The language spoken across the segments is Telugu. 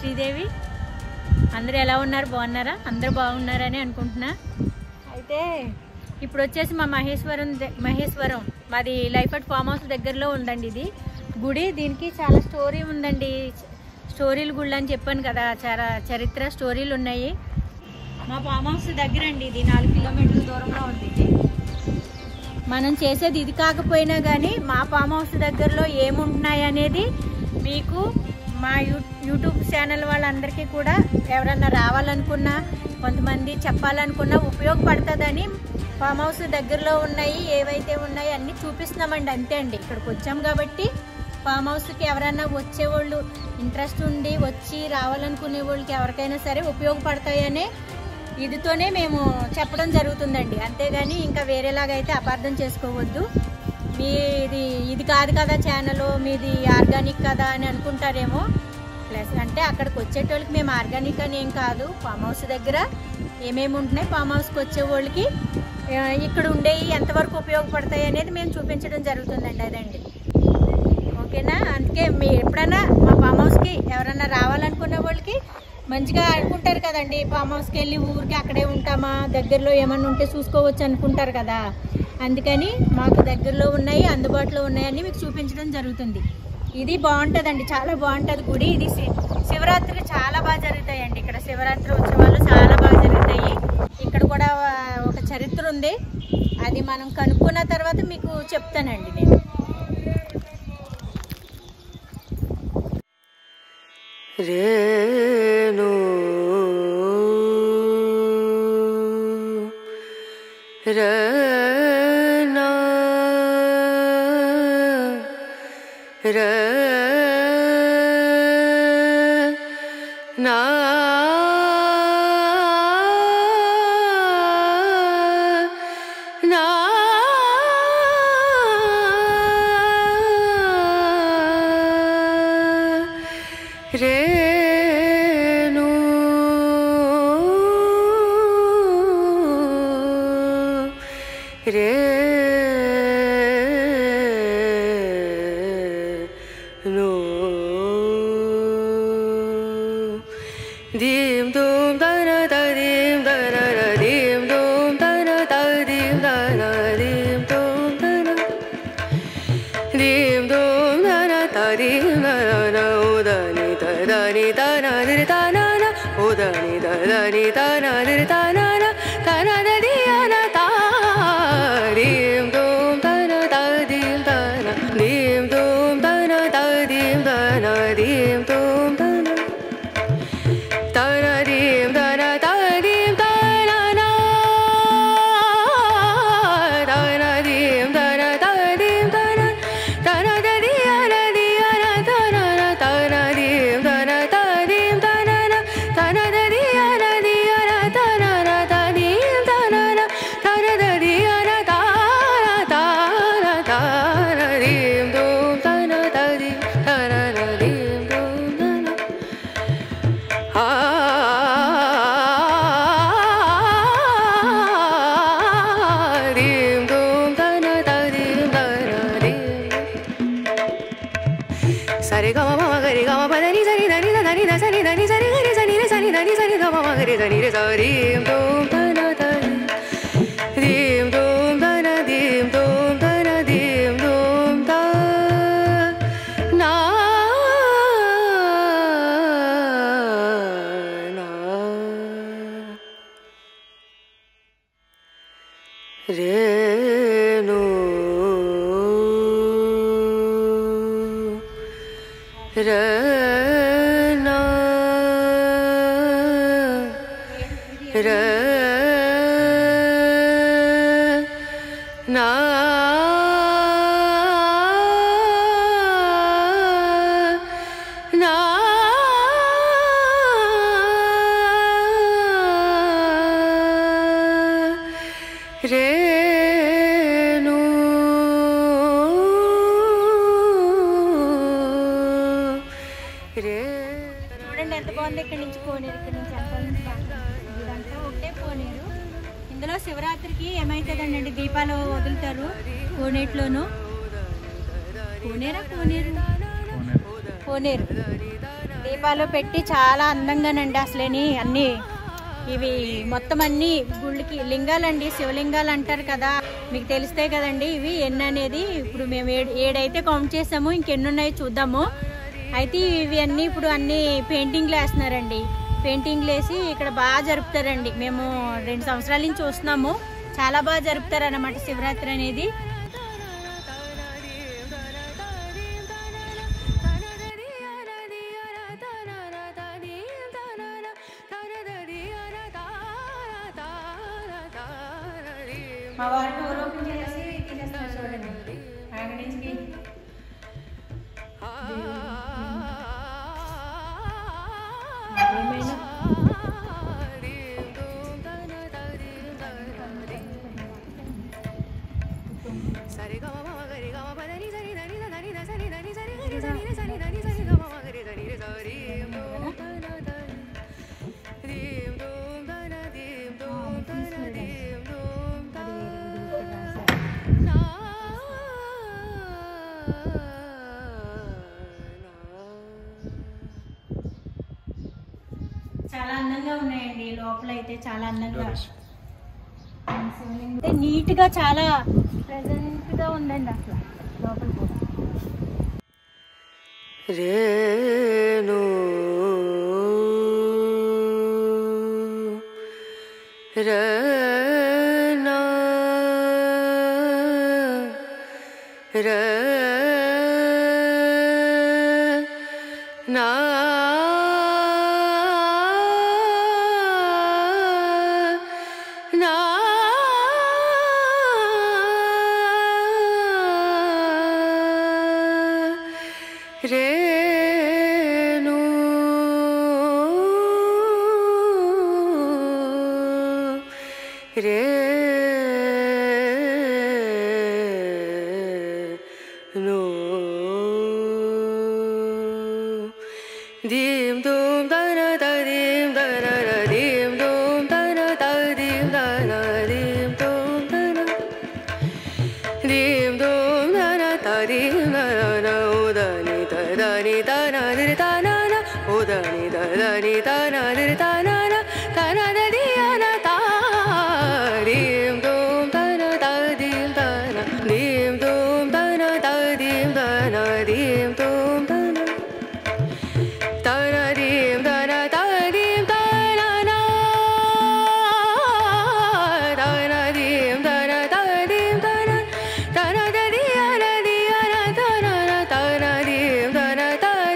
శ్రీదేవి. అందరూ ఎలా ఉన్నారు? బాగున్నారా? అందరూ బాగున్నారని అనుకుంటున్నా. అయితే ఇప్పుడు వచ్చేసి మా మహేశ్వరం మాది లైఫ్ అట్ ఫామ్ హౌస్ దగ్గరలో ఉందండి ఇది గుడి. దీనికి చాలా స్టోరీ ఉందండి. స్టోరీలు గుళ్ళు అని చెప్పాను కదా, చాలా చరిత్ర స్టోరీలు ఉన్నాయి. మా ఫామ్ హౌస్ దగ్గర అండి ఇది 4 కిలోమీటర్ల దూరంలో ఉంది ఇది. మనం చేసేది ఇది కాకపోయినా కానీ మా ఫామ్ హౌస్ దగ్గరలో ఏముంటున్నాయి అనేది మీకు మా యూట్యూబ్ ఛానల్ వాళ్ళందరికీ కూడా ఎవరన్నా రావాలనుకున్నా, కొంతమంది చెప్పాలనుకున్నా ఉపయోగపడుతుందని ఫామ్ హౌస్ దగ్గరలో ఉన్నాయి ఏవైతే ఉన్నాయో అన్నీ చూపిస్తున్నామండి. అంతే అండి. ఇక్కడికి వచ్చాం కాబట్టి ఫామ్ హౌస్కి ఎవరైనా వచ్చేవాళ్ళు ఇంట్రెస్ట్ ఉండి వచ్చి రావాలనుకునే వాళ్ళకి ఎవరికైనా సరే ఉపయోగపడతాయనే ఇదితోనే మేము చెప్పడం జరుగుతుందండి. అంతేగాని ఇంకా వేరేలాగైతే అపార్థం చేసుకోవద్దు. మీది ఇది కాదు కదా ఛానల్, మీది ఆర్గానిక్ కదా అని అనుకుంటారేమో. ప్లస్ అంటే అక్కడికి వచ్చేటోళ్ళకి మేము ఆర్గానిక్ అని ఏం కాదు. ఫామ్ హౌస్ దగ్గర ఏమేమి ఉంటున్నాయి, ఫామ్ హౌస్కి వచ్చే వాళ్ళకి ఇక్కడ ఉండేవి ఎంతవరకు ఉపయోగపడతాయి అనేది మేము చూపించడం జరుగుతుందండి. అదండి, ఓకేనా? అందుకే మీరు ఎప్పుడైనా మా ఫామ్ హౌస్కి ఎవరైనా రావాలనుకునే వాళ్ళకి మంచిగా అనుకుంటారు కదండి, ఫామ్ హౌస్కి వెళ్ళి ఊరికి అక్కడే ఉంటామా, దగ్గరలో ఏమన్నా ఉంటే చూసుకోవచ్చు అనుకుంటారు కదా. అందుకని మాకు దగ్గరలో ఉన్నాయి, అందుబాటులో ఉన్నాయని మీకు చూపించడం జరుగుతుంది. ఇది బాగుంటుందండి, చాలా బాగుంటుంది గుడి. ఇది శివరాత్రికి చాలా బాగా జరుగుతాయండి. ఇక్కడ శివరాత్రి ఉత్సవాలు చాలా బాగా జరుగుతాయి. ఇక్కడ కూడా ఒక చరిత్ర ఉంది, అది మనం కనుక్కున్న తర్వాత మీకు చెప్తానండి నేను. రేణు రనా రనా నా రేణు రేణు ధీం ధూం ధన ధీం ధన ధీం ధూం ధన ధీం ధన ధీం ధూం ధన ధీం ధూం ధన ధీం ధన ఉదని ధని ధన ధి ధన ఉదని ధని ధన ధి ధన ధన ధీయన ధీం ధూం ధన ధీం ధన ధీం ధూం ధన ధీం ధన ధీం ధూం ధన ధన ధీం ధన ధీం ధన ధన ధీం ధన ధీం ధన ధన ధీయన ధీయన ధన ధన ధీం ధన ధీం ధన ధన ధీయన ధీయన ధన ధీం ధన ధన ధీయన ధన ధన ధీం ధూం ధన ధీం ధన ధీం ధూం ధన ధీం ధూం ధన ధీం ధన ధీం సరి గమ మమ గరి గమ పదని సరి ధని ధని సని ధని సరి గరి సని రే సని ధని సని గమ మమ గరి ధని రే ధీం ధూం ధన ధీం ధూం ధన ధీం ధూం ధన ధీం ధూం ధన రేణు రనా రనా నా రేణు చూడండి ఎంత బాగుంది. ఇక్కడ నుంచి కోనేరు, ఇక్కడ నుంచి ఇదంతా ఒకటే కోనేరు. ఇందులో శివరాత్రికి ఏమైతుందండి, దీపాలు వదులుతారు కోనేట్లోను. కోనేరు దీపాలు పెట్టి చాలా అందంగానండి అసలేని అన్నీ ఇవి మొత్తం అన్ని గుళ్ళకి లింగాలండి, శివలింగాలు అంటారు కదా, మీకు తెలిస్తే కదండి ఇవి ఎన్ని అనేది. ఇప్పుడు మేము ఏడైతే కౌంట్ చేసాము, ఇంకెన్ని ఉన్నాయో చూద్దాము. అయితే ఇవి అన్నీ ఇప్పుడు అన్ని పెయింటింగ్లు వేస్తున్నారండి. పెయింటింగ్లు వేసి ఇక్కడ బాగా జరుపుతారండి. మేము 2 సంవత్సరాల నుంచి చూస్తున్నాము, చాలా బాగా జరుపుతారు అన్నమాట శివరాత్రి అనేది. మా వారు డోర్ ఓపెన్ చేసి తినేస్తారు చూడండి. అక్కడి నుంచి చాలా అందంగా ఉన్నాయండి. లోపల అయితే చాలా అందంగా నీట్ గా చాలా ప్రెజెంట్ గా ఉందండి అసలు లోపల కూడా. రేణు రనా రనా రేణు రేణు దీం దూం దన దీం దన దీం దూం దన దీం దన దీం దూం దన దీం దూం దన దీం దన ఉదని తదని తన దిరి తనన ఉదని తదని తన దిరి తనన తన దదియన దీం దూం దన దీం దన దీం దూం దన దీం దన దీం దూం దన తన దీం దన దీం దన తన దీం దన దీం దన తన దదియన దియన తన తన దీం దన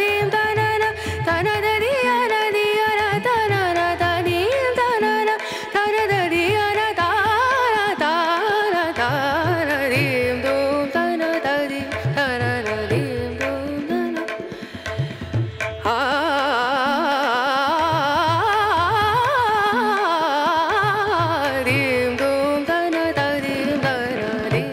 దీం దన తన దదియన దియన తన తనీం తన తన దదియన తాన తాన తాన దీం దూం తన తది తన దీం దూం తన దీం దూం తన తదీం తన దీం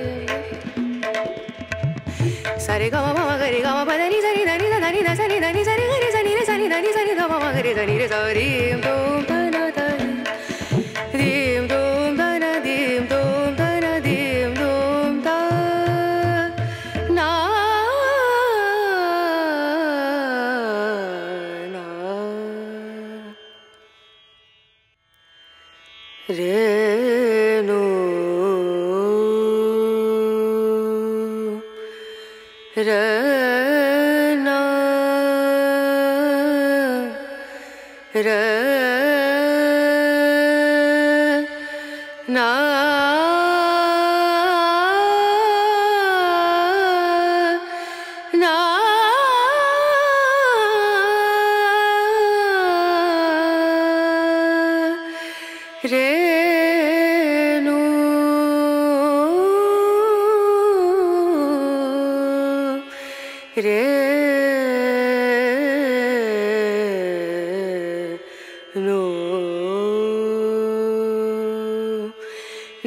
సరి గమ మమ గరి గమ పదని సరి దని దని సరి దని సరి గరి సని రే సని దని సరి గమ మమ గరి దని రే సరీం దూం తన తది దీం దూం తన దీం దూం తన దీం దూం త నా రేణు రనా రనా నా రేణు రేణు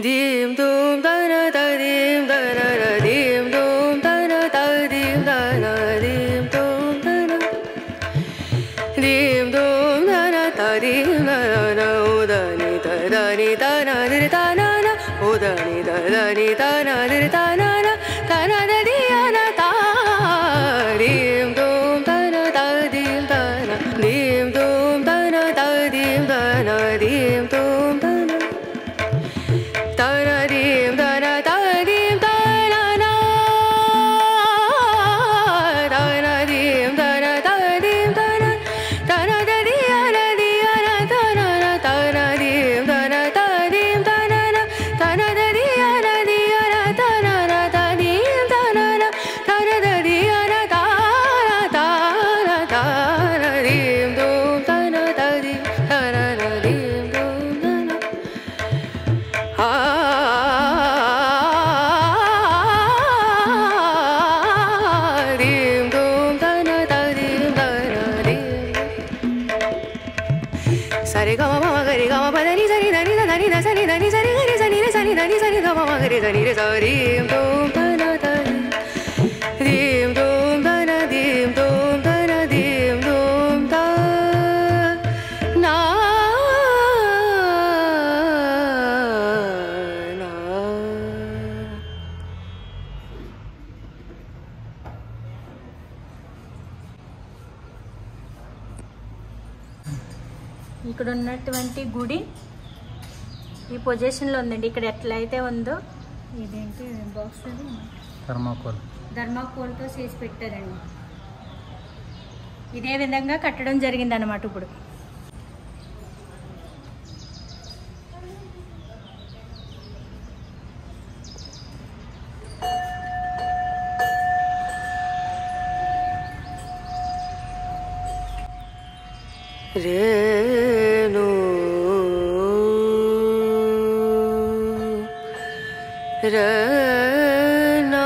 దీం దూం దన దీం దన దీం దూం దన దీం దన దీం దూం దన దీం దూం దన దీం దన ఉదని తదని తన దిరి తనన ఉదని తదని తన దిరి తనన తన దదియన దీం దూం తన దీం తన దని దని దని సని దని సరి గరి సని రే సని దని సని ద మమ గరి సని రే సరీం తోం తన తని దీం తోం తన దీం తోం తన దీం తోం త నా ఇక్కడ ఉన్నటువంటి గుడి ఈ పొజిషన్లో ఉందండి. ఇక్కడ ఎట్లయితే ఉందో ఇదేంటి బాక్స్ అది ధర్మాకోల్తో చేసి పెట్టారండి. ఇదే విధంగా కట్టడం జరిగింది అన్నమాట. ఇప్పుడు రేను రనా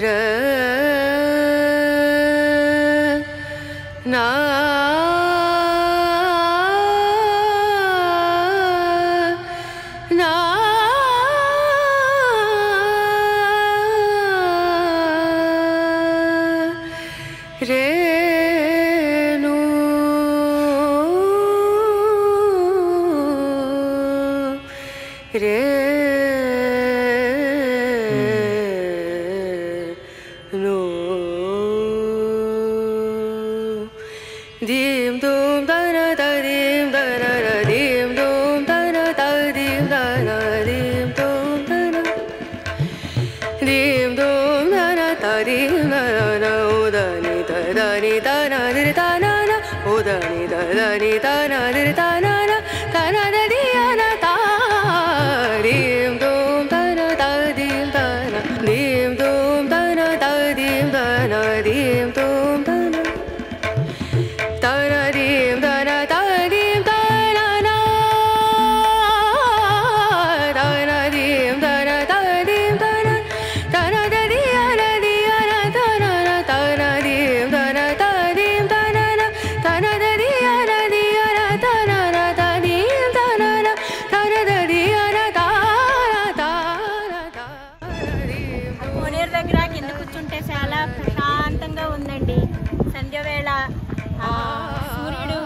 రనా నా రేను రేను దీం దూం తన తదీం తన దీం దూం తన తదీం తన దీం దూం తన దీం దూం తన తదీం తన ఉదని తదని తన దిరి తనన ఉదని తదని తన దిరి తనన తన దదియన తా దీం దూం తన తదీం తన దీం దూం తన తదీం తన దీం దూం తన తన దీం తన తదీం తన తన దీం తన తదీం తన తన దదియన దియన తన తన దీం తన తదీం తన తన దదియన దియన తన తదీం తన తన దదియన కోనేరు దగ్గర కింద కూర్చుంటే చాలా ప్రశాంతంగా ఉందండి. సంధ్య వేళ సూర్యుడు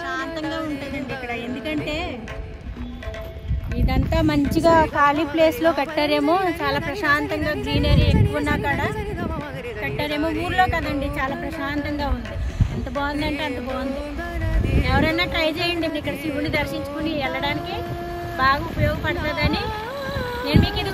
శాంతంగా ఉంటుందండి ఇక్కడ. ఎందుకంటే ఇదంతా మంచిగా ఖాళీ ప్లేస్లో కట్టారేమో, చాలా ప్రశాంతంగా గ్రీనరీ ఎక్కువ ఉన్నా కాడ కట్టారేమో. ఊర్లో కదండి, చాలా ప్రశాంతంగా ఉంది. ఎంత బాగుందంటే అంత బాగుంది. ఎవరైనా ట్రై చేయండి. ఇక్కడ శివుని దర్శించుకుని వెళ్ళడానికి బాగా ఉపయోగపడుతుందని నేను మీకు ఇది